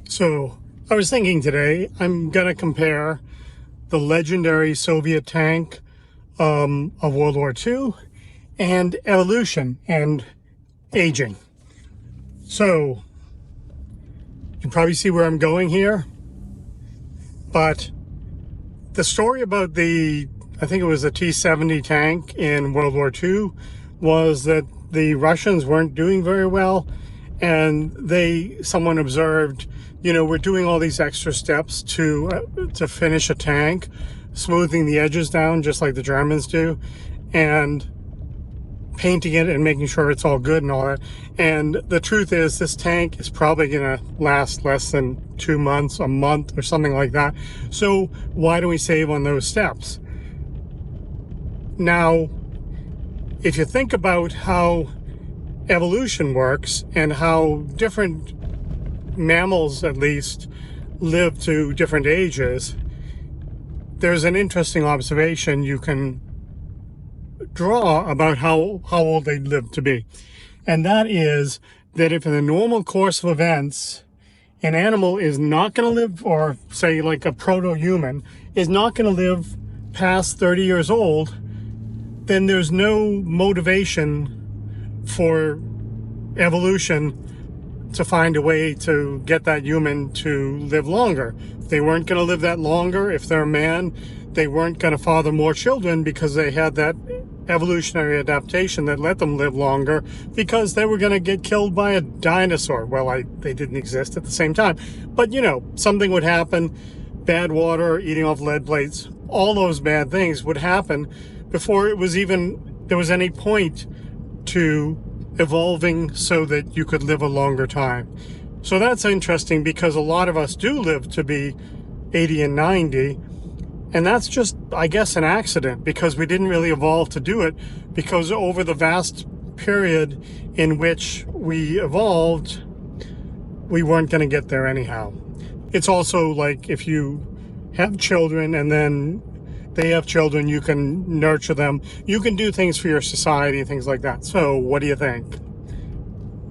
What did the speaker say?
So I was thinking today, I'm going to compare the legendary Soviet tank of World War II and evolution and aging. So you can probably see where I'm going here, but the story about I think it was the T-70 tank in World War II, was that the Russians weren't doing very well, and someone observed, we're doing all these extra steps to finish a tank, smoothing the edges down just like the Germans do, and painting it and making sure it's all good and all that. And the truth is, this tank is probably going to last less than 2 months, a month, or something like that. So why do we save on those steps? Now, if you think about how evolution works and how different mammals, at least, live to different ages, there's an interesting observation you can draw about how old they live to be. And that is that if in the normal course of events, an animal is not going to live, or say like a proto-human, is not going to live past 30 years old, then there's no motivation for evolution to find a way to get that human to live longer. They weren't going to live that longer. If they're a man, they weren't going to father more children because they had that evolutionary adaptation that let them live longer, because they were going to get killed by a dinosaur. Well, they didn't exist at the same time, but something would happen, bad water, eating off lead plates, all those bad things would happen before there was any point to evolving so that you could live a longer time. So that's interesting, because a lot of us do live to be 80 and 90. And that's just, I guess, an accident, because we didn't really evolve to do it, because over the vast period in which we evolved, we weren't going to get there anyhow. It's also like if you have children and then they have children, you can nurture them. You can do things for your society, things like that. So what do you think?